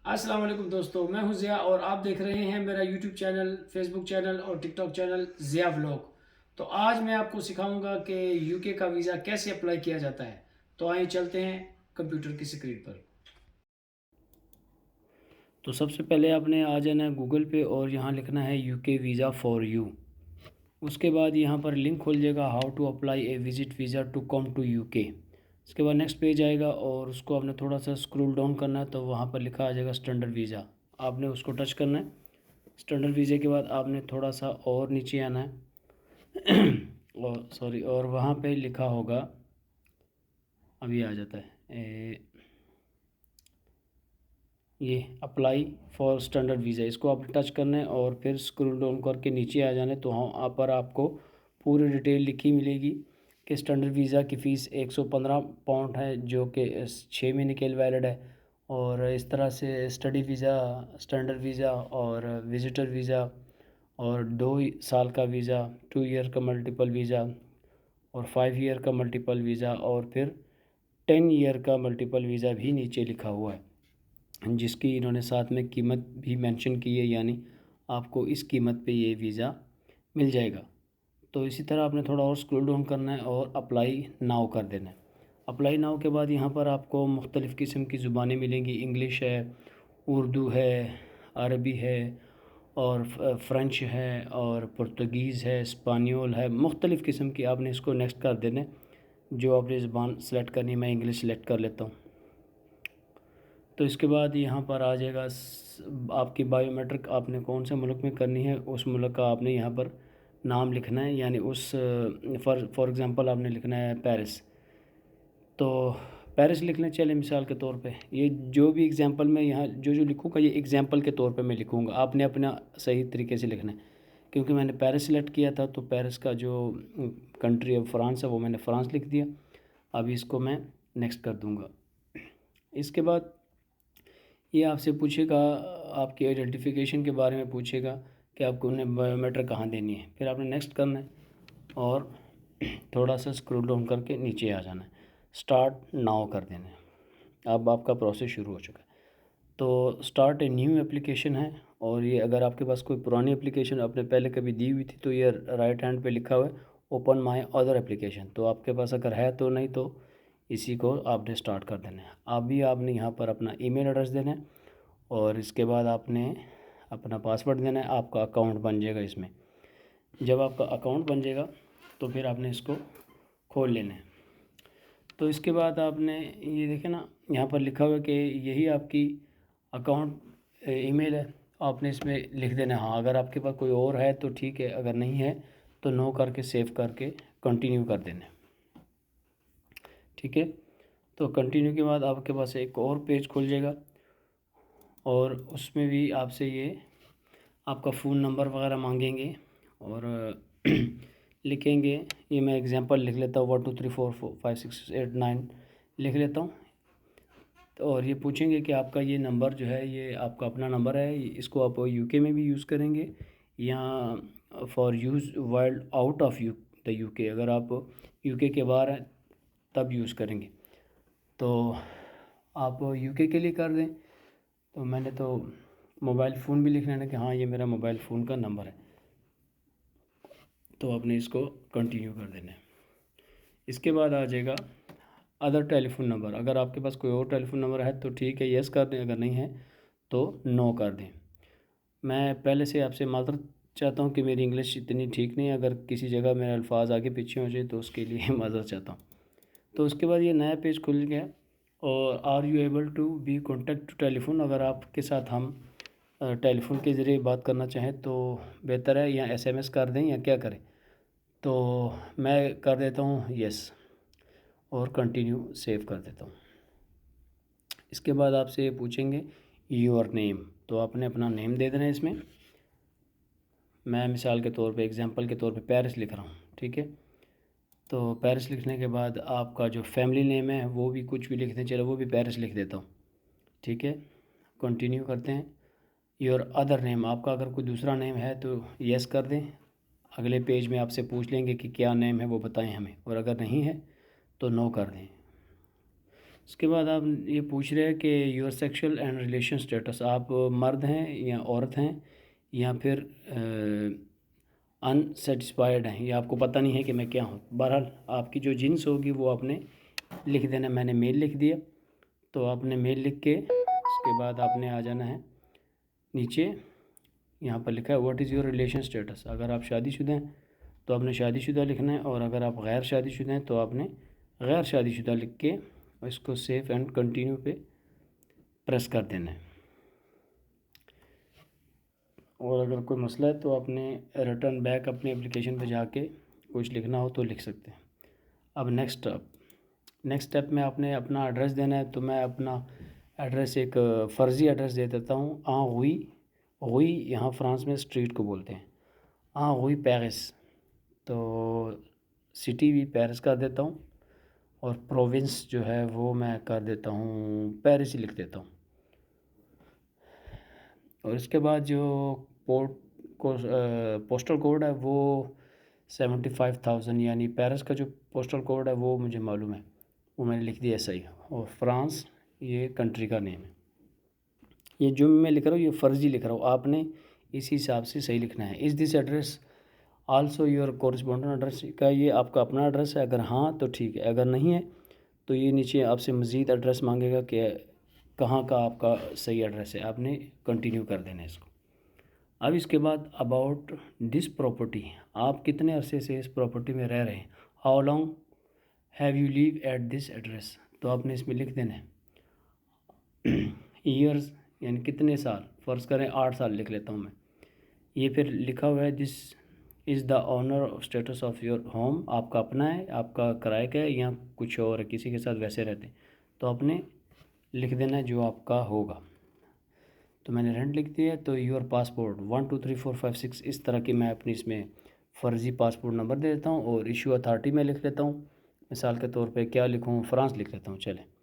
अस्सलाम वालेकुम दोस्तों, मैं हूं ज़िया और आप देख रहे हैं मेरा यूट्यूब चैनल, फेसबुक चैनल और टिकटॉक चैनल ज़िया व्लॉग। तो आज मैं आपको सिखाऊंगा कि यूके का वीज़ा कैसे अप्लाई किया जाता है। तो आइए चलते हैं कंप्यूटर की स्क्रीन पर। तो सबसे पहले आपने आ जाना है गूगल पे और यहाँ लिखना है यूके वीज़ा फॉर यू। उसके बाद यहाँ पर लिंक खुल जाएगा, how to apply a visit visa to come to UK. उसके बाद नेक्स्ट पेज आएगा और उसको आपने थोड़ा सा स्क्रॉल डाउन करना है, तो वहाँ पर लिखा आ जाएगा स्टैंडर्ड वीज़ा। आपने उसको टच करना है। स्टैंडर्ड वीज़े के बाद आपने थोड़ा सा और नीचे आना है और सॉरी, और वहाँ पे लिखा होगा, अभी आ जाता है ये अप्लाई फॉर स्टैंडर्ड वीज़ा। इसको आप टच करना है और फिर स्क्रॉल डाउन करके नीचे आ जाना है। तो वहाँ पर आपको पूरी डिटेल लिखी मिलेगी कि स्टैंडर्ड वीज़ा की फ़ीस 115 पाउंड है, जो कि 6 महीने के लिए वैलिड है। और इस तरह से स्टडी वीज़ा, स्टैंडर्ड वीज़ा और विजिटर वीज़ा और 2 साल का वीज़ा, 2 ईयर का मल्टीपल वीज़ा और 5 ईयर का मल्टीपल वीज़ा और फिर 10 ईयर का मल्टीपल वीज़ा भी नीचे लिखा हुआ है, जिसकी इन्होंने साथ में कीमत भी मेंशन की है, यानी आपको इस कीमत पे ये वीज़ा मिल जाएगा। तो इसी तरह आपने थोड़ा और स्क्रॉल डाउन करना है और अप्लाई नाउ कर देना है। अप्लाई नाउ के बाद यहाँ पर आपको मुख्तलिफ़ किस्म की ज़ुबानें मिलेंगी। इंग्लिश है, उर्दू है, अरबी है और फ़्रेंच है और पुर्तगीज़ है, स्पानियोल है, मुख्तलिफ़ किस्म की। आपने इसको नेक्स्ट कर देना है। जो आपने ज़बान सेलेक्ट करनी है, मैं इंग्लिश सेलेक्ट कर लेता हूँ। तो इसके बाद यहाँ पर आ जाएगा आपकी बायोमेट्रिक, आपने कौन से मुल्क में करनी है उस मुल्क का आपने यहाँ पर नाम लिखना है, यानी उस फॉर एग्ज़ाम्पल आपने लिखना है पेरिस। तो पेरिस लिख लें, चले मिसाल के तौर पे। ये जो भी एग्ज़ाम्पल मैं यहाँ जो जो लिखूँगा, ये एग्ज़ाम्पल के तौर पे मैं लिखूँगा। आपने अपना सही तरीके से लिखना है। क्योंकि मैंने पेरिस सेलेक्ट किया था, तो पेरिस का जो कंट्री है फ्रांस है, वो मैंने फ्रांस लिख दिया। अभी इसको मैं नेक्स्ट कर दूँगा। इसके बाद ये आपसे पूछेगा, आपकी आइडेंटिफिकेशन के बारे में पूछेगा कि आपको उन्हें बायोमेट्रिक कहाँ देनी है। फिर आपने नेक्स्ट करना है और थोड़ा सा स्क्रॉल डाउन करके नीचे आ जाना है, स्टार्ट नाउ कर देना है। अब आपका प्रोसेस शुरू हो चुका है। तो स्टार्ट ए न्यू एप्लीकेशन है, और ये अगर आपके पास कोई पुरानी एप्लीकेशन आपने पहले कभी दी हुई थी, तो ये राइट हैंड पे लिखा हुआ है ओपन माय अदर एप्लीकेशन। तो आपके पास अगर है तो, नहीं तो इसी को आपने स्टार्ट कर देना है। अभी आपने यहाँ पर अपना ईमेल एड्रेस देना है और इसके बाद आपने अपना पासवर्ड देना है। आपका अकाउंट बन जाएगा इसमें। जब आपका अकाउंट बन जाएगा तो फिर आपने इसको खोल लेना है। तो इसके बाद आपने ये देखें ना, यहाँ पर लिखा हुआ है कि यही आपकी अकाउंट ईमेल है। आपने इसमें लिख देना है हाँ। अगर आपके पास कोई और है तो ठीक है, अगर नहीं है तो नो करके सेव करके कंटिन्यू कर देना है। ठीक है। तो कंटिन्यू के बाद आपके पास एक और पेज खुल जाएगा और उसमें भी आपसे ये आपका फ़ोन नंबर वगैरह मांगेंगे और लिखेंगे। ये मैं एग्जांपल लिख लेता हूँ, 1 2 3 4 5 6 8 9 लिख लेता हूँ। तो और ये पूछेंगे कि आपका ये नंबर जो है, ये आपका अपना नंबर है, इसको आप यूके में भी यूज़ करेंगे या for use world out of the UK, अगर आप यूके के बाहर हैं तब यूज़ करेंगे। तो आप यूके के लिए कर दें। तो मैंने तो मोबाइल फ़ोन भी लिख लेना कि हाँ, ये मेरा मोबाइल फ़ोन का नंबर है। तो आपने इसको कंटिन्यू कर देना है। इसके बाद आ जाएगा अदर टेलीफोन नंबर। अगर आपके पास कोई और टेलीफोन नंबर है तो ठीक है, यस कर दें, अगर नहीं है तो नो कर दें। मैं पहले से आपसे माज़रत चाहता हूँ कि मेरी इंग्लिश इतनी ठीक नहीं है, अगर किसी जगह मेरे अल्फाज आगे पीछे हो जाए तो उसके लिए माज़रत चाहता हूँ। तो उसके बाद ये नया पेज खुल गया और are you able to be contact to telephone. अगर आपके साथ हम टेलीफोन के ज़रिए बात करना चाहें तो बेहतर है, या एसएमएस कर दें या क्या करें। तो मैं कर देता हूँ यस और कंटिन्यू सेव कर देता हूँ। इसके बाद आपसे ये पूछेंगे योर नेम, तो आपने अपना नेम दे देना है इसमें। मैं मिसाल के तौर पे, एग्जांपल के तौर पे पेरिस लिख रहा हूँ। ठीक है। तो पेरिस लिखने के बाद आपका जो फैमिली नेम है वो भी कुछ भी लिख दें, चलो वो भी पेरिस लिख देता हूँ। ठीक है। कंटिन्यू करते हैं। योर अदर नेम, आपका अगर कोई दूसरा नेम है तो यस कर दें। अगले पेज में आपसे पूछ लेंगे कि क्या नेम है, वो बताएं हमें, और अगर नहीं है तो नो कर दें। उसके बाद आप ये पूछ रहे हैं कि your sexual and relation status, आप मर्द हैं या औरत हैं या फिर अनसेटिस्फाइड हैं, या आपको पता नहीं है कि मैं क्या हूँ। बहरहाल आपकी जो जिन्स होगी वो आपने लिख देना। मैंने मेल लिख दिया, तो आपने मेल लिख के उसके बाद आपने आ जाना है नीचे। यहाँ पर लिखा है what is your relation status. अगर आप शादीशुदा हैं तो आपने शादीशुदा लिखना है, और अगर आप गैर शादीशुदा हैं तो आपने गैर शादीशुदा लिख के इसको सेव एंड कंटिन्यू पे प्रेस कर देना है। और अगर कोई मसला है तो आपने रिटर्न बैक अपनी एप्लीकेशन पे जाके कुछ लिखना हो तो लिख सकते हैं। अब नेक्स्ट स्टेप में आपने अपना एड्रेस देना है। तो मैं अपना एड्रेस एक फ़र्ज़ी एड्रेस दे देता हूँ। हुई यहाँ फ्रांस में स्ट्रीट को बोलते हैं, हुई पेरिस। तो सिटी भी पेरिस कर देता हूँ, और प्रोविंस जो है वो मैं कर देता हूँ पेरिस ही लिख देता हूँ। और इसके बाद जो पोस्टल कोड है वो 75,000, यानी पेरिस का जो पोस्टल कोड है वो मुझे मालूम है, वो मैंने लिख दिया सही। और फ्रांस ये कंट्री का नेम है। ये जो मैं लिख रहा हूँ ये फ़र्ज़ी लिख रहा हूँ, आपने इसी हिसाब से सही लिखना है। Is this address also your correspondent address, का ये आपका अपना एड्रेस है? अगर हाँ तो ठीक है, अगर नहीं है तो ये नीचे आपसे मज़ीद एड्रेस मांगेगा कि कहाँ का आपका सही एड्रेस है। आपने कंटिन्यू कर देना है इसको। अब इसके बाद अबाउट दिस प्रॉपर्टी, आप कितने अरसे से इस प्रॉपर्टी में रह रहे हैं। How long have you live at this address, तो आपने इसमें लिख देना है ईयर्स, यानी कितने साल। फ़र्ज़ करें 8 साल लिख लेता हूँ मैं। ये फिर लिखा हुआ है this is the owner of status of your home, आपका अपना है, आपका किराए का है या कुछ और है, किसी के साथ वैसे रहते हैं, तो आपने लिख देना है जो आपका होगा। तो मैंने रेंट लिख दिया। तो योर पासपोर्ट 1 2 3 4 5 6 इस तरह की मैं अपनी इसमें फ़र्ज़ी पासपोर्ट नंबर दे देता हूँ, और इशू अथॉरिटी में लिख लेता हूँ। मिसाल के तौर पे क्या लिखूँ, फ्रांस लिख लेता हूँ चले।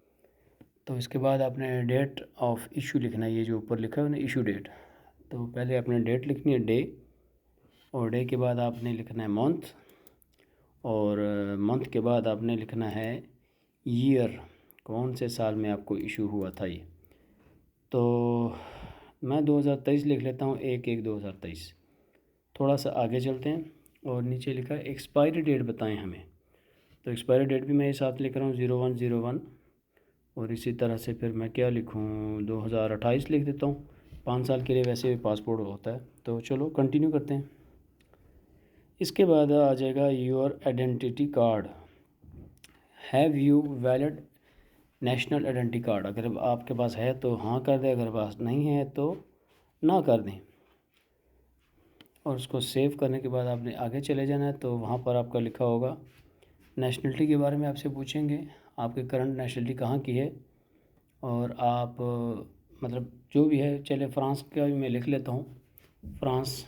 तो इसके बाद आपने डेट ऑफ इशू लिखना है, ये जो ऊपर लिखा है ना इशू डेट। तो पहले आपने डेट लिखनी है डे, और डे के बाद आपने लिखना है मंथ, और मंथ के बाद आपने लिखना है ईयर, कौन से साल में आपको इशू हुआ था ये। तो मैं 2023 लिख लेता हूँ, 1/1/2023। थोड़ा सा आगे चलते हैं, और नीचे लिखा है एक्सपायरी डेट बताएं हमें। तो एक्सपायरी डेट भी मैं ये साथ लिख रहा हूँ 01/01, और इसी तरह से फिर मैं क्या लिखूँ 2028 लिख देता हूँ। 5 साल के लिए वैसे पासपोर्ट होता है। तो चलो कंटिन्यू करते हैं। इसके बाद आ जाएगा your identity card, have you valid national identity card. अगर आपके पास है तो हाँ कर दें, अगर पास नहीं है तो ना कर दें। और उसको सेव करने के बाद आपने आगे चले जाना है। तो वहाँ पर आपका लिखा होगा नेशनलिटी के बारे में आपसे पूछेंगे, आपके करंट नेशनलिटी कहाँ की है, और आप मतलब जो भी है। चले फ्रांस का भी मैं लिख लेता हूँ, फ्रांस।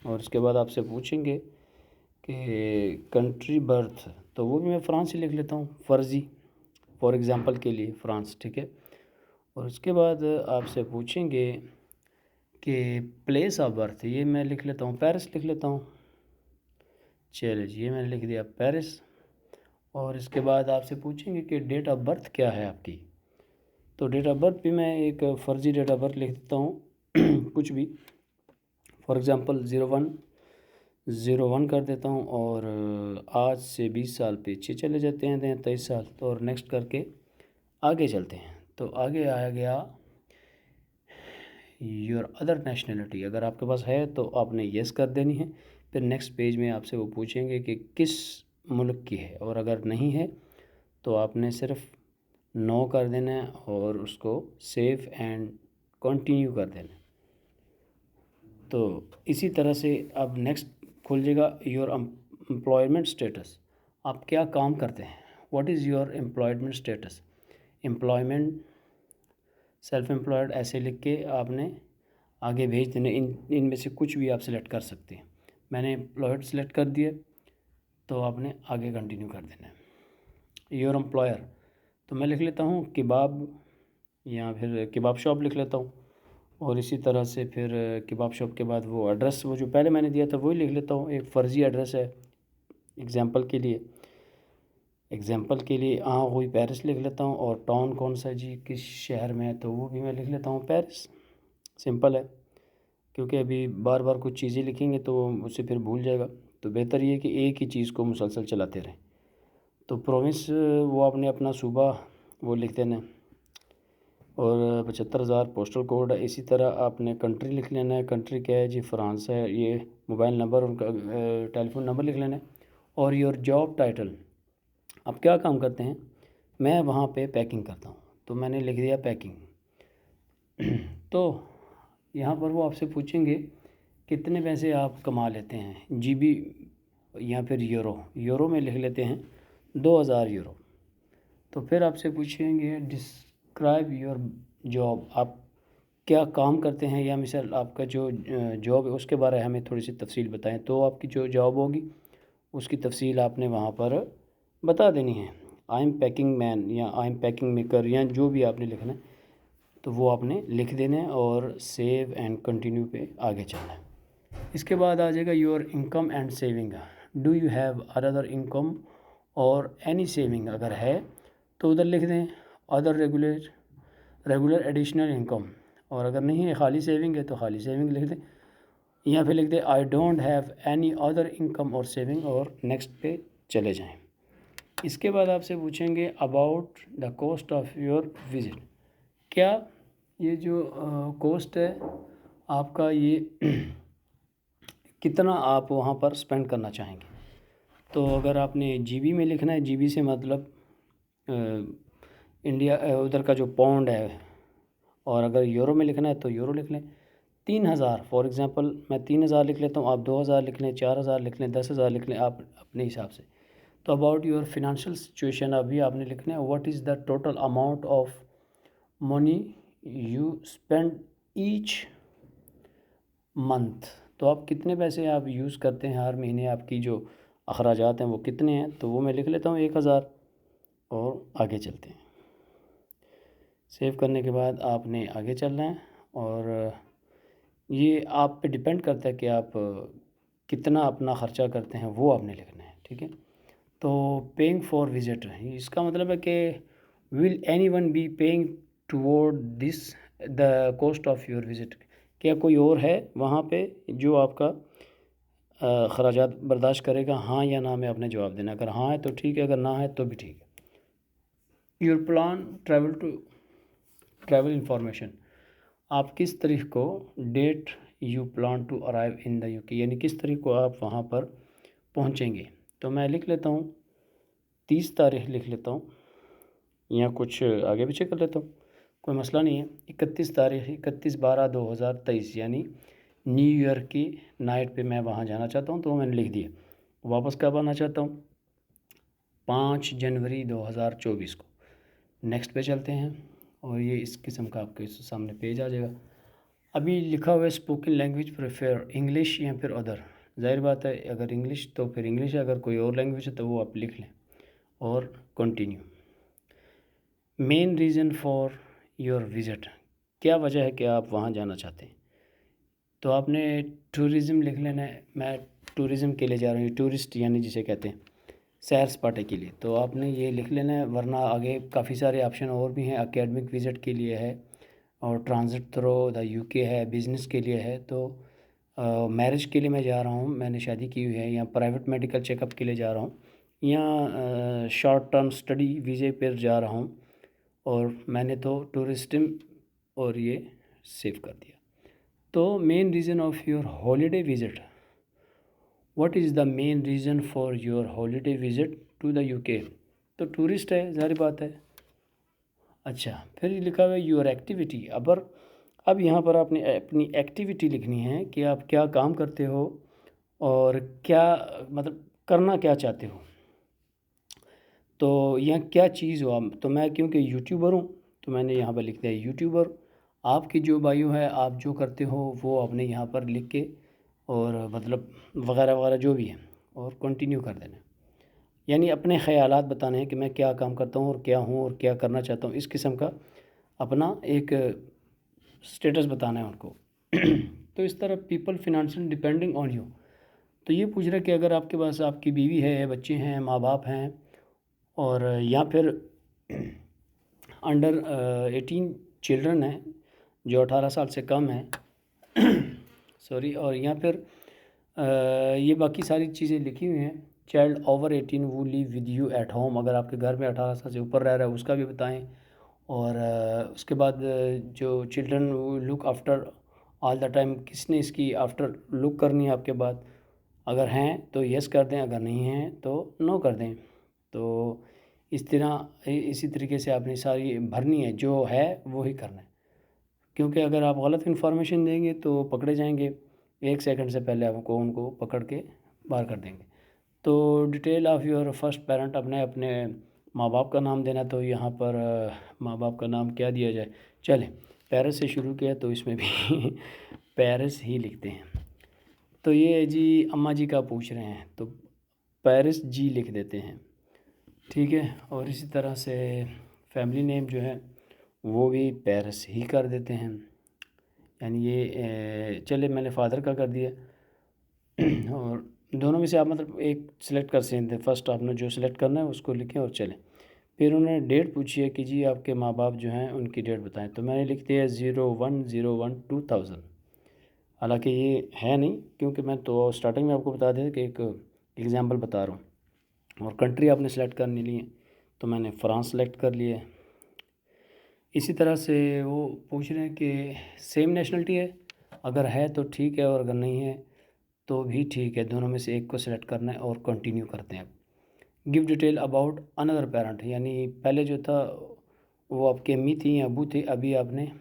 और उसके बाद आपसे पूछेंगे कि कंट्री बर्थ, तो वो भी मैं फ्रांस ही लिख लेता हूँ फ़र्ज़ी, फॉर एग्ज़ाम्पल के लिए फ्रांस, ठीक है। और उसके बाद आपसे पूछेंगे कि प्लेस ऑफ बर्थ, ये मैं लिख लेता हूँ पेरिस लिख लेता हूँ। चलिए जी, ये मैंने लिख दिया पेरिस। और इसके बाद आपसे पूछेंगे कि डेट ऑफ बर्थ क्या है आपकी। तो डेट ऑफ बर्थ भी मैं एक फ़र्ज़ी डेट ऑफ बर्थ लिख देता हूँ कुछ भी, फॉर एग्ज़ाम्पल 01/01 कर देता हूँ। और आज से 20 साल पीछे चले जाते हैं 23 साल। तो और नेक्स्ट करके आगे चलते हैं। तो आगे आ गया योर अदर नेशनलिटी, अगर आपके पास है तो आपने येस कर देनी है। फिर नेक्स्ट पेज में आपसे वो पूछेंगे कि किस मुल्क की है, और अगर नहीं है तो आपने सिर्फ नो कर देना है, और उसको सेव एंड कंटिन्यू कर देना है। तो इसी तरह से अब नेक्स्ट खुल जाएगा योर एम्प्लॉयमेंट स्टेटस, आप क्या काम करते हैं। What is your employment status, employment, self employed ऐसे लिख के आपने आगे भेज देने। इनमें से कुछ भी आप सिलेक्ट कर सकते हैं। मैंने एम्प्लॉयड सेलेक्ट कर दिया, तो आपने आगे कंटिन्यू कर देना है। योर एम्प्लॉयर, तो मैं लिख लेता हूँ किबाब, या फिर किबाब शॉप लिख लेता हूँ। और इसी तरह से फिर किबाब शॉप के बाद वो एड्रेस, वो जो पहले मैंने दिया था वही लिख लेता हूँ, एक फ़र्ज़ी एड्रेस है एग्ज़ाम्पल के लिए। एग्जांपल के लिए हुई पेरिस लिख लेता हूँ, और टाउन कौन सा है जी, किस शहर में है, तो वो भी मैं लिख लेता हूँ पेरिस। सिंपल है, क्योंकि अभी बार बार कुछ चीज़ें लिखेंगे तो उससे फिर भूल जाएगा। तो बेहतर ये कि एक ही चीज़ को मुसलसल चलाते रहें। तो प्रोविंस वो आपने अपना सूबा वो लिख देना है, और 75,000 पोस्टल कोड है। इसी तरह आपने कंट्री लिख लेना है। कंट्री क्या है जी, फ्रांस है। ये मोबाइल नंबर, उनका टेलीफोन नंबर लिख लेना है। और योर जॉब टाइटल, आप क्या काम करते हैं। मैं वहाँ पे पैकिंग करता हूँ, तो मैंने लिख दिया पैकिंग। तो यहाँ पर वो आपसे पूछेंगे कितने पैसे आप कमा लेते हैं, जीबी या फिर यूरो में लिख लेते हैं 2000 यूरो। तो फिर आपसे पूछेंगे डिस्क्राइब योर जॉब, आप क्या काम करते हैं, या मिसाल आपका जो जॉब है उसके बारे में हमें थोड़ी सी तफसील बताएं। तो आपकी जो जॉब होगी उसकी तफसील आपने वहाँ पर बता देनी है। आई एम पैकिंग मैन या आई एम पैकिंग मेकर, या जो भी आपने लिखना है तो वो आपने लिख देना है, और सेव एंड कंटिन्यू पे आगे चलना है। इसके बाद आ जाएगा your income and saving. Do you have other income और एनी सेविंग, अगर है तो उधर लिख दें अदर रेगुलर एडिशनल इनकम, और अगर नहीं है खाली सेविंग है तो खाली सेविंग लिख दें, या फिर लिख दें I don't have any other income और सेविंग, और नेक्स्ट पे चले जाएं। इसके बाद आपसे पूछेंगे about the cost of your visit, क्या ये जो कॉस्ट है आपका, ये कितना आप वहाँ पर स्पेंड करना चाहेंगे। तो अगर आपने जीबी में लिखना है, जीबी से मतलब इंडिया उधर का जो पाउंड है, और अगर यूरो में लिखना है तो यूरो लिख लें। 3000 फॉर एग्ज़ाम्पल मैं 3000 लिख लेता हूँ, आप 2000 लिख लें, 4000 लिख लें, 10,000 लिख लें, आप अपने हिसाब से। तो अबाउट योर फिनंशियल सिचुएशन अभी आपने लिखना है what is the total amount of money you spend each month, तो आप कितने पैसे आप यूज़ करते हैं हर महीने, आपकी जो अखराजात हैं वो कितने हैं, तो वो मैं लिख लेता हूँ 1000, और आगे चलते हैं। सेव करने के बाद आपने आगे चलना है, और ये आप पे डिपेंड करता है कि आप कितना अपना ख़र्चा करते हैं, वो आपने लिखना है, ठीक है। तो पेइंग फॉर विजिट, इसका मतलब है कि will any one be paying toward this the cost of your visit, क्या कोई और है वहाँ पे जो आपका ख़राजात बर्दाश्त करेगा, हाँ या ना में आपने जवाब देना। अगर हाँ है तो ठीक है, अगर ना है तो भी ठीक है। योर प्लान ट्रैवल इंफॉर्मेशन, आप किस तारीख को, date you plan to arrive in the UK, यानी किस तारीख को आप वहाँ पर पहुँचेंगे। तो मैं लिख लेता हूँ 30 तारीख लिख लेता हूँ, या कुछ आगे पीछे कर लेता हूँ, कोई मसला नहीं है। 31 तारीख, 31/12/2023, यानी न्यू ईयर की नाइट पे मैं वहाँ जाना चाहता हूँ, तो वो मैंने लिख दिया। वापस कब आना चाहता हूँ, 5 जनवरी 2024 को। नेक्स्ट पे चलते हैं, और ये इस किस्म का आपके सामने पेज आ जाएगा। अभी लिखा हुआ है स्पोकन लैंग्वेज प्रेफर इंग्लिश या फिर अदर, जाहिर बात है अगर इंग्लिश तो फिर इंग्लिश है, अगर कोई और लैंग्वेज है तो वो आप लिख लें, और continue. Main reason for your visit, क्या वजह है कि आप वहाँ जाना चाहते हैं। तो आपने टूरिज़म लिख लेना है, मैं टूरिज़म के लिए जा रहा हूँ, टूरिस्ट यानी जिसे कहते हैं सैर सपाटे के लिए, तो आपने ये लिख लेना है। वरना आगे काफ़ी सारे ऑप्शन और भी हैं, एकेडमिक विज़िट के लिए है, और ट्रांजिट थ्रो द यूके है, बिज़नेस के लिए है, तो मैरिज के लिए मैं जा रहा हूँ, मैंने शादी की हुई है, या प्राइवेट मेडिकल चेकअप के लिए जा रहा हूँ, या शॉर्ट टर्म स्टडी वीज़े पर जा रहा हूँ, और मैंने तो टूरिस्टम और ये सेव कर दिया। तो main reason of your holiday visit, what is the main reason for your holiday visit to the UK, तो टूरिस्ट है, जाहिर बात है। अच्छा, फिर लिखा हुआ है योर एक्टिविटी, अब यहाँ पर आपने अपनी एक्टिविटी लिखनी है कि आप क्या काम करते हो, और क्या मतलब करना क्या चाहते हो, तो यह क्या चीज़ हो आप। तो मैं क्योंकि यूट्यूबर हूँ तो मैंने यहाँ पर लिख दिया यूट्यूबर। आपकी जो बायो है, आप जो करते हो वो आपने यहाँ पर लिख के, और मतलब वगैरह वगैरह जो भी है, और कंटिन्यू कर देना। यानी अपने ख़यालात बताने हैं कि मैं क्या काम करता हूँ और क्या हूँ और क्या करना चाहता हूँ, इस किस्म का अपना एक स्टेटस बताना है उनको। तो इस तरह people financial depending on you, तो ये पूछ रहा है कि अगर आपके पास आपकी बीवी है, बच्चे हैं, माँ बाप हैं, और यहाँ फिर अंडर 18 चिल्ड्रन हैं जो 18 साल से कम हैं सॉरी। और यहाँ फिर ये बाकी सारी चीज़ें लिखी हुई हैं। चाइल्ड ओवर 18 वो live with you at home, अगर आपके घर में 18 साल से ऊपर रह रहा है उसका भी बताएं। और उसके बाद जो children look after all the time, किसने इसकी आफ्टर लुक करनी है आपके बाद, अगर हैं तो यस कर दें, अगर नहीं हैं तो नो कर दें। तो इसी तरीके से आपने सारी भरनी है, जो है वो ही करना है, क्योंकि अगर आप गलत इन्फॉर्मेशन देंगे तो पकड़े जाएंगे, 1 सेकंड से पहले आपको उनको पकड़ के बाहर कर देंगे। तो detail of your first parent, अपने अपने माँ बाप का नाम देना। तो यहाँ पर माँ बाप का नाम क्या दिया जाए, चलें पेरिस से शुरू किया तो इसमें भी पेरिस ही लिखते हैं। तो ये जी अम्मा जी का पूछ रहे हैं तो पेरिस जी लिख देते हैं, ठीक है। और इसी तरह से फैमिली नेम जो है वो भी पेरिस ही कर देते हैं, यानी ये चले मैंने फ़ादर का कर दिया और दोनों में से आप मतलब एक सिलेक्ट कर सकते हैं। फर्स्ट आपने जो सिलेक्ट करना है उसको लिखें और चलें। फिर उन्होंने डेट पूछी है कि जी आपके माँ बाप जो हैं उनकी डेट बताएं, तो मैंने लिख दिया 01/01/2000। हालांकि ये है नहीं, क्योंकि मैं तो स्टार्टिंग में आपको बता दिया कि एक एग्ज़ाम्पल बता रहा हूँ। और कंट्री आपने सेलेक्ट करनी ली है तो मैंने फ़्रांस सेलेक्ट कर लिया है। इसी तरह से वो पूछ रहे हैं कि सेम नेशनलिटी है, अगर है तो ठीक है और अगर नहीं है तो भी ठीक है, दोनों में से एक को सिलेक्ट करना है और कंटिन्यू करते हैं। Give detail about another parent, यानी पहले जो था वो आपकी अम्मी थी या अबू थे, अभी आपने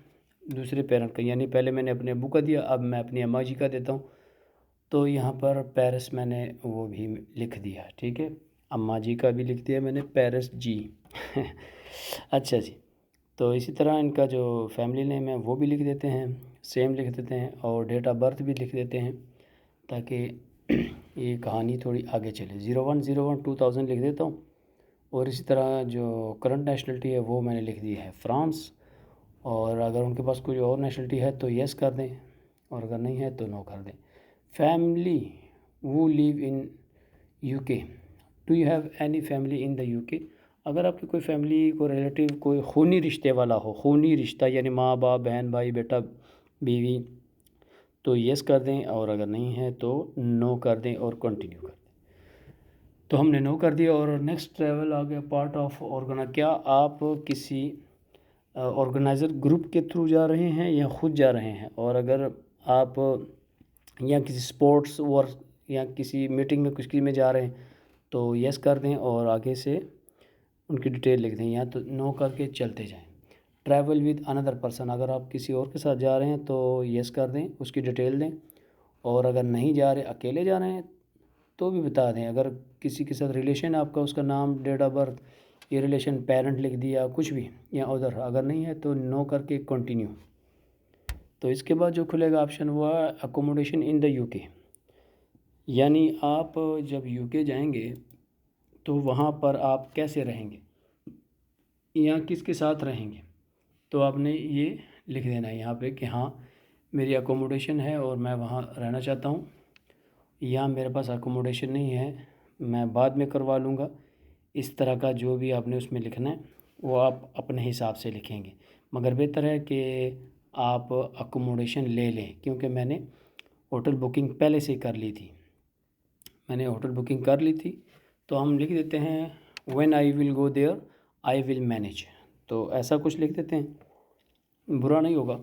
दूसरे पेरेंट का, यानी पहले मैंने अपने अबू का दिया, अब मैं अपनी अम्मा जी का देता हूँ। तो यहाँ पर पेरिस मैंने वो भी लिख दिया, ठीक है, अम्मा जी का भी लिख दिया मैंने पेरिस जी अच्छा जी। तो इसी तरह इनका जो फैमिली नेम है वो भी लिख देते हैं, सेम लिख देते हैं, और डेट ऑफ बर्थ भी लिख देते हैं ताकि ये कहानी थोड़ी आगे चले। 01/01/2000 लिख देता हूँ। और इसी तरह जो करंट नेशनलिटी है वो मैंने लिख दी है फ्रांस, और अगर उनके पास कोई और नेशनलिटी है तो यस कर दें, और अगर नहीं है तो नो कर दें। फैमिली वो live in UK, do you have any family in the UK, अगर आपकी कोई फैमिली को रिलेटिव कोई खूनी रिश्ते वाला हो, खूनी रिश्ता यानी माँ बाप बहन भाई बेटा बीवी, तो यस कर दें, और अगर नहीं है तो नो कर दें और कंटिन्यू कर दें। तो हमने नो कर दिया। और नेक्स्ट ट्रैवल आ गया पार्ट ऑफ ऑर्गेनाइज, क्या आप किसी ऑर्गेनाइज़र ग्रुप के थ्रू जा रहे हैं या ख़ुद जा रहे हैं, और अगर आप या किसी स्पोर्ट्स वर्क या किसी मीटिंग में कुछ में जा रहे हैं तो यस कर दें और आगे से उनकी डिटेल लिख दें, या तो नो करके चलते जाएं। ट्रैवल विद अनदर पर्सन, अगर आप किसी और के साथ जा रहे हैं तो यस कर दें, उसकी डिटेल दें, और अगर नहीं जा रहे अकेले जा रहे हैं तो भी बता दें। अगर किसी के साथ रिलेशन आपका, उसका नाम डेट ऑफ बर्थ, ये रिलेशन पेरेंट लिख दिया कुछ भी, या उधर अगर नहीं है तो नो करके कंटिन्यू। तो इसके बाद जो खुलेगा ऑप्शन हुआ अकोमोडेशन इन द यूके, यानी आप जब यूके जाएंगे तो वहाँ पर आप कैसे रहेंगे या किसके साथ रहेंगे, तो आपने ये लिख देना है यहाँ पे कि हाँ मेरी अकोमोडेशन है और मैं वहाँ रहना चाहता हूँ, या मेरे पास अकोमोडेशन नहीं है मैं बाद में करवा लूँगा। इस तरह का जो भी आपने उसमें लिखना है वो आप अपने हिसाब से लिखेंगे, मगर बेहतर है कि आप अकोमोडेशन ले लें, क्योंकि मैंने होटल बुकिंग पहले से कर ली थी, तो हम लिख देते हैं when I will go there I will manage, तो ऐसा कुछ लिख देते हैं, बुरा नहीं होगा।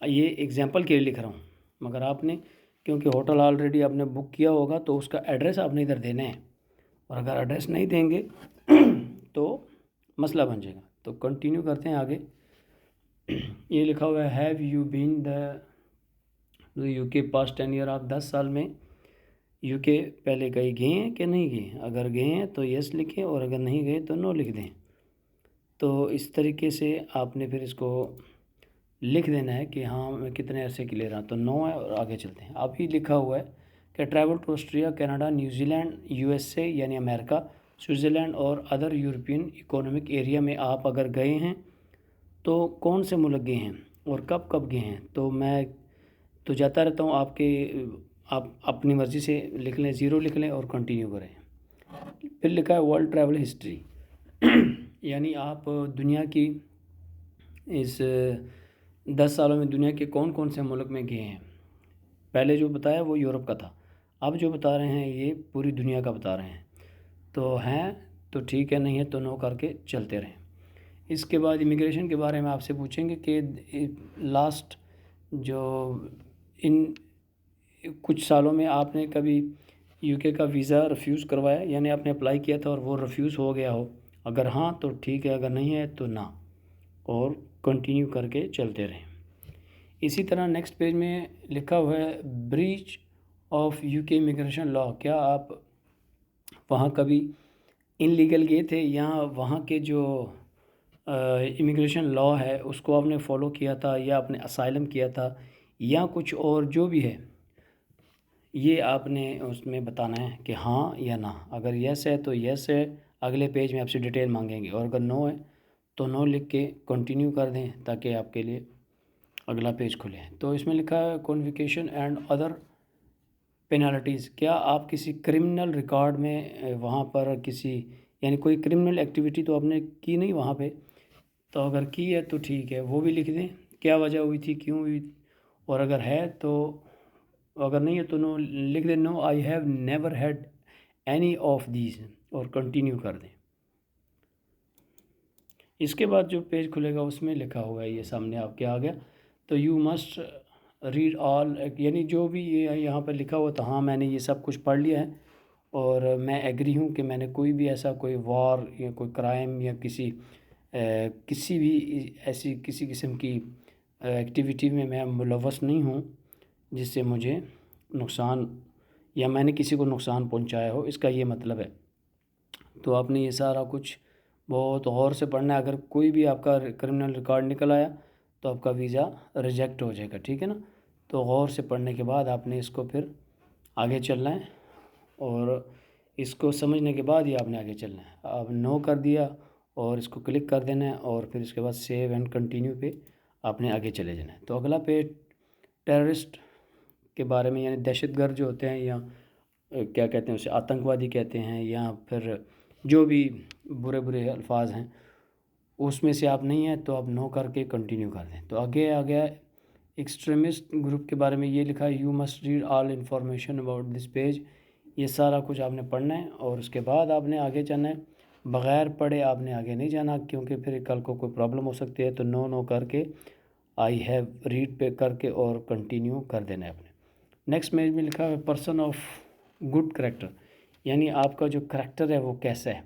ये एग्जांपल के लिए लिख रहा हूँ, मगर आपने क्योंकि होटल ऑलरेडी आपने बुक किया होगा तो उसका एड्रेस आपने इधर देना है, और अगर एड्रेस नहीं देंगे तो मसला बन जाएगा। तो कंटिन्यू करते हैं आगे। ये लिखा हुआ है have you been the UK past 10 year, आप 10 साल में यूके पहले कहीं गए हैं कि नहीं गए, अगर गए हैं तो यस लिखें और अगर नहीं गए तो नो लिख दें। तो इस तरीके से आपने फिर इसको लिख देना है कि हाँ मैं कितने अरसे के लिए रहा, तो नो है और आगे चलते हैं। अभी लिखा हुआ है कि travel to Austria Canada New Zealand USA यानी अमेरिका स्विट्ज़रलैंड और अदर यूरोपियन इकोनॉमिक एरिया में आप अगर गए हैं तो कौन से मुल्क गए हैं और कब कब गए हैं। तो मैं तो जाता रहता हूँ, आप अपनी मर्ज़ी से लिख लें, ज़ीरो लिख लें और कंटिन्यू करें। फिर लिखा है वर्ल्ड ट्रैवल हिस्ट्री यानी आप दुनिया की इस 10 सालों में दुनिया के कौन कौन से मुल्क में गए हैं। पहले जो बताया वो यूरोप का था, अब जो बता रहे हैं ये पूरी दुनिया का बता रहे हैं। तो हैं तो ठीक है, नहीं है तो नो करके चलते रहें। इसके बाद इमिग्रेशन के बारे में आपसे पूछेंगे कि लास्ट जो इन कुछ सालों में आपने कभी यूके का वीज़ा रिफ्यूज़ करवाया, यानी आपने अप्लाई किया था और वो रिफ्यूज़ हो गया हो। अगर हाँ तो ठीक है, अगर नहीं है तो ना, और कंटिन्यू करके चलते रहें। इसी तरह नेक्स्ट पेज में लिखा हुआ है breach of UK immigration law. क्या आप वहाँ कभी इनलीगल गए थे, या वहाँ के जो इमिग्रेशन लॉ है उसको आपने फॉलो किया था, या आपने असाइलम किया था, या कुछ और जो भी है, ये आपने उसमें बताना है कि हाँ या ना। अगर यस है तो यस है, अगले पेज में आपसे डिटेल मांगेंगे, और अगर नो है तो नो लिख के कंटिन्यू कर दें ताकि आपके लिए अगला पेज खुले। तो इसमें लिखा है कॉन्विकेशन एंड अदर पेनल्टीज़। क्या आप किसी क्रिमिनल रिकॉर्ड में वहाँ पर किसी, यानी कोई क्रिमिनल एक्टिविटी तो आपने की नहीं वहाँ पे, तो अगर की है तो ठीक है, वो भी लिख दें, क्या वजह हुई थी, क्यों हुई, और अगर है तो, अगर नहीं है तो नो लिख दें, no I have never had any of these, और कंटिन्यू कर दें। इसके बाद जो पेज खुलेगा उसमें लिखा हुआ है, ये सामने आपके आ गया। तो यू मस्ट रीड ऑल, यानी जो भी ये यहाँ पर लिखा हुआ था, हाँ मैंने ये सब कुछ पढ़ लिया है और मैं एग्री हूँ कि मैंने कोई भी ऐसा कोई वॉर या कोई क्राइम या किसी भी ऐसी किसी किस्म की एक्टिविटी में मैं मुलव्वस नहीं हूँ जिससे मुझे नुकसान, या मैंने किसी को नुकसान पहुँचाया हो, इसका ये मतलब है। तो आपने ये सारा कुछ बहुत गौर से पढ़ना है। अगर कोई भी आपका क्रिमिनल रिकॉर्ड निकल आया तो आपका वीज़ा रिजेक्ट हो जाएगा, ठीक है ना। तो गौर से पढ़ने के बाद आपने इसको फिर आगे चलना है, और इसको समझने के बाद ही आपने आगे चलना है। अब नो कर दिया और इसको क्लिक कर देना है, और फिर इसके बाद सेव एंड कंटिन्यू पे आपने आगे चले जाना है। तो अगला पे टेररिस्ट के बारे में, यानी दहशतगर्द जो होते हैं, या क्या कहते हैं उसे, आतंकवादी कहते हैं, या फिर जो भी बुरे बुरे अल्फाज हैं, उसमें से आप नहीं हैं तो आप नो करके कंटिन्यू कर दें। तो आगे आ गया एक्सट्रीमिस्ट ग्रुप के बारे में, ये लिखा है you must read all information about this page. ये सारा कुछ आपने पढ़ना है और उसके बाद आपने आगे जाना है। बग़ैर पढ़े आपने आगे नहीं जाना, क्योंकि फिर कल को कोई प्रॉब्लम हो सकती है। तो नो नो करके आई हैव रीड पे करके और कंटिन्यू कर देना है आपने। नेक्स्ट पेज में लिखा है पर्सन ऑफ गुड करेक्टर, यानी आपका जो करेक्टर है वो कैसा है।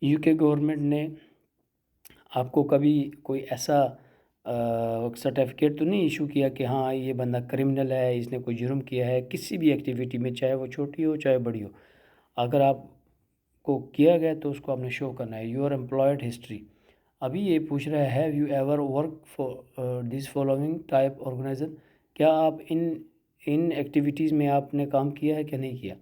यूके गवर्नमेंट ने आपको कभी कोई ऐसा सर्टिफिकेट तो नहीं इशू किया कि हाँ ये बंदा क्रिमिनल है, इसने कोई जुर्म किया है किसी भी एक्टिविटी में, चाहे वो छोटी हो चाहे बड़ी हो। अगर आपको किया गया तो उसको आपने शो करना है। योर एम्प्लॉयड हिस्ट्री, अभी ये पूछ रहा है have you ever work for this following type organization. क्या आप इन एक्टिविटीज़ में आपने काम किया है क्या नहीं किया।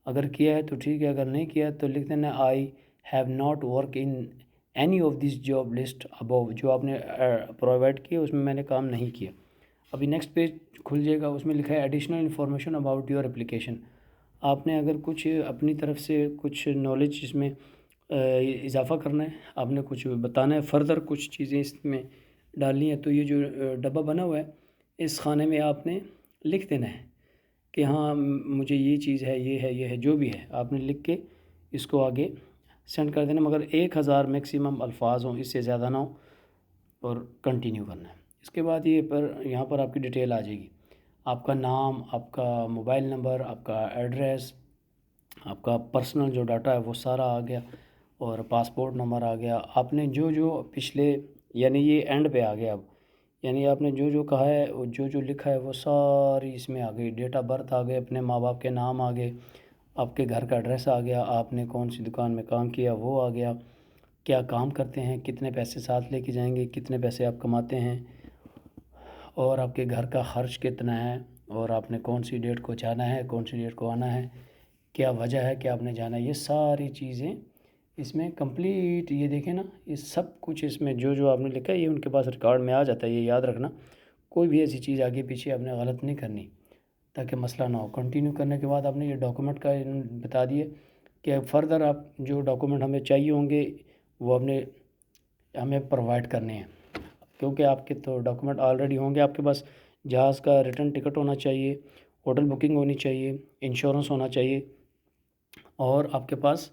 अगर किया है तो ठीक है, अगर नहीं किया तो लिख देना I have not work in any of this job list above. जो आपने प्रोवाइड किया उसमें मैंने काम नहीं किया। अभी नेक्स्ट पेज खुल जाएगा, उसमें लिखा है additional information about your application. आपने अगर कुछ अपनी तरफ से कुछ नॉलेज इसमें इजाफ़ा करना है, आपने कुछ बताना है, फ़र्दर कुछ चीज़ें इसमें डालनी है, तो ये जो डब्बा बना हुआ है इस खाने में आपने लिख देना है कि हाँ मुझे ये चीज़ है, ये है, ये है, जो भी है आपने लिख के इसको आगे सेंड कर देना। मगर 1000 मैक्सिमम अल्फाज हों, इससे ज़्यादा ना हो, और कंटिन्यू करना है। इसके बाद यहाँ पर आपकी डिटेल आ जाएगी, आपका नाम, आपका मोबाइल नंबर, आपका एड्रेस, आपका पर्सनल जो डाटा है वो सारा आ गया, और पासपोर्ट नंबर आ गया। आपने जो जो पिछले, यानी ये एंड पे आ गया अब, यानी आपने जो जो कहा है वो जो जो लिखा है वो सारी इसमें आ गई। डेट ऑफ बर्थ आ गए, अपने माँ बाप के नाम आ गए, आपके घर का एड्रेस आ गया, आपने कौन सी दुकान में काम किया वो आ गया, क्या काम करते हैं, कितने पैसे साथ लेके जाएंगे, कितने पैसे आप कमाते हैं, और आपके घर का खर्च कितना है, और आपने कौन सी डेट को जाना है, कौन सी डेट को आना है, क्या वजह है कि आपने जाना है। ये सारी चीज़ें इसमें कंप्लीट, ये देखें ना, ये सब कुछ इसमें जो जो आपने लिखा है ये उनके पास रिकॉर्ड में आ जाता है। ये याद रखना, कोई भी ऐसी चीज़ आगे पीछे आपने गलत नहीं करनी ताकि मसला ना हो। कंटिन्यू करने के बाद आपने ये डॉक्यूमेंट का बता दिए, कि फ़र्दर आप जो डॉक्यूमेंट हमें चाहिए होंगे वो हमें प्रोवाइड करने हैं, क्योंकि आपके तो डॉक्यूमेंट ऑलरेडी होंगे आपके पास। जहाज़ का रिटर्न टिकट होना चाहिए, होटल बुकिंग होनी चाहिए, इंश्योरेंस होना चाहिए, और आपके पास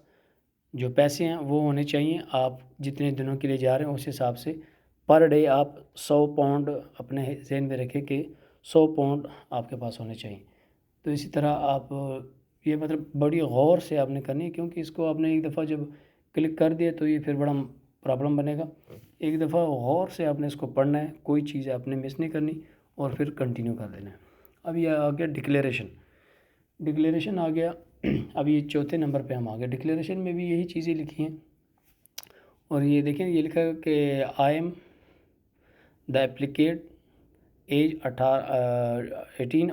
जो पैसे हैं वो होने चाहिए। आप जितने दिनों के लिए जा रहे हैं उस हिसाब से पर डे आप 100 पाउंड अपने ज़हन में रखें कि 100 पाउंड आपके पास होने चाहिए। तो इसी तरह आप ये मतलब बड़ी गौर से आपने करनी है, क्योंकि इसको आपने एक दफ़ा जब क्लिक कर दिया तो ये फिर बड़ा प्रॉब्लम बनेगा। एक दफ़ा गौर से आपने इसको पढ़ना है, कोई चीज़ आपने मिस नहीं करनी, और फिर कंटिन्यू कर देना है। अब ये आ गया डिक्लेरेशन आ गया। अब ये चौथे नंबर पे हम आ गए। डिक्लेरेशन में भी यही चीज़ें लिखी हैं, और ये देखें ये लिखा है कि I am the applicant age 18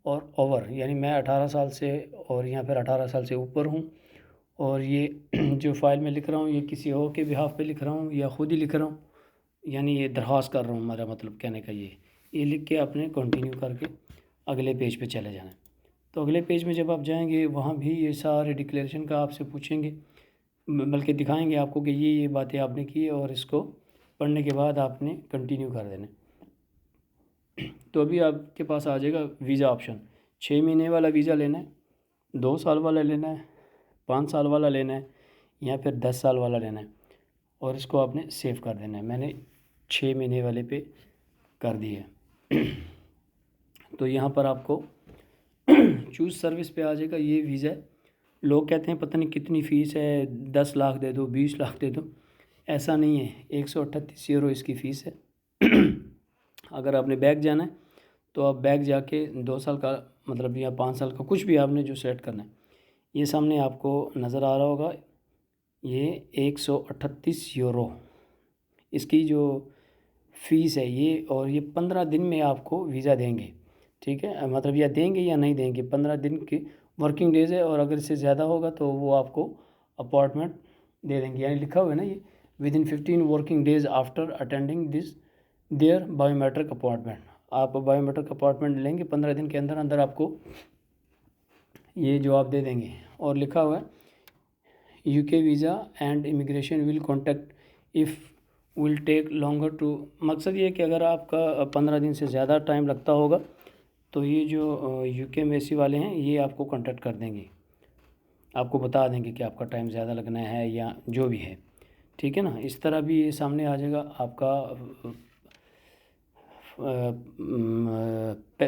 over यानी मैं 18 साल से और यहाँ पर 18 साल से ऊपर हूँ। और ये जो फ़ाइल में लिख रहा हूँ ये किसी और के बिहाफ पे लिख रहा हूँ या ख़ुद ही लिख रहा हूँ, यानी ये दरख्वास्त कर रहा हूँ। मेरा मतलब कहने का ये लिख के आपने कंटिन्यू करके अगले पेज पे चले जाना है। तो अगले पेज में जब आप जाएंगे वहाँ भी ये सारे डिक्लेरेशन का आपसे पूछेंगे, बल्कि दिखाएंगे आपको कि ये बातें आपने की, और इसको पढ़ने के बाद आपने कंटिन्यू कर देना। तो अभी आपके पास आ जाएगा वीज़ा ऑप्शन। 6 महीने वाला वीज़ा लेना है, 2 साल वाला लेना है, 5 साल वाला लेना है, या फिर 10 साल वाला लेना है, और इसको आपने सेव कर देना है। मैंने 6 महीने वाले पे कर दिए। तो यहाँ पर आपको चूज़ सर्विस पे आ जाएगा। ये वीज़ा है। लोग कहते हैं पता नहीं कितनी फ़ीस है, 10 लाख दे दो, 20 लाख दे दो। ऐसा नहीं है, 138 यूरो इसकी फ़ीस है। अगर आपने बैक जाना है तो आप बैक जाके 2 साल का मतलब या 5 साल का कुछ भी आपने जो सेलेक्ट करना है। ये सामने आपको नज़र आ रहा होगा, ये 138 यूरो इसकी जो फ़ीस है ये, और ये 15 दिन में आपको वीज़ा देंगे। ठीक है, मतलब या देंगे या नहीं देंगे, 15 दिन की वर्किंग डेज़ है, और अगर इससे ज़्यादा होगा तो वो आपको अपॉइंटमेंट दे देंगे। यानी लिखा हुआ है ना ये, within 15 working days after attending this their biometric appointment. आप बायोमेट्रिक अपॉइंटमेंट लेंगे 15 दिन के अंदर अंदर आपको ये जवाब दे देंगे। और लिखा हुआ है UK visa and immigration will contact if will take longer to. मकसद ये है कि अगर आपका 15 दिन से ज़्यादा टाइम लगता होगा तो ये जो यूके एम्बेसी वाले हैं ये आपको कांटेक्ट कर देंगे, आपको बता देंगे कि आपका टाइम ज़्यादा लगना है या जो भी है। ठीक है ना, इस तरह भी ये सामने आ जाएगा आपका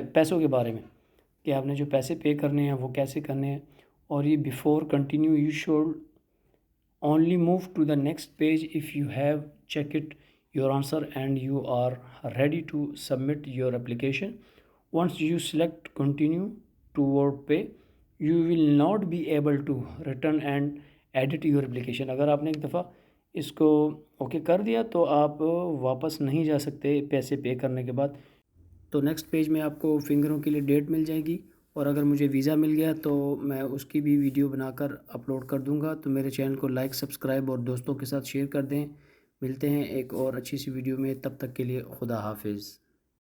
पैसों के बारे में, कि आपने जो पैसे पे करने हैं वो कैसे करने हैं। और ये before continue you should only move to the next page if you have checked your answer and you are ready to submit your application. Once you select continue toward pay, you will not be able to return and edit your application. अगर आपने एक दफ़ा इसको okay कर दिया तो आप वापस नहीं जा सकते पैसे पे करने के बाद। तो नेक्स्ट पेज में आपको फिंगरों के लिए डेट मिल जाएगी, और अगर मुझे वीज़ा मिल गया तो मैं उसकी भी वीडियो बनाकर अपलोड कर दूंगा। तो मेरे चैनल को लाइक, सब्सक्राइब और दोस्तों के साथ शेयर कर दें। मिलते हैं एक और अच्छी सी वीडियो में, तब तक के लिए खुदा हाफिज़।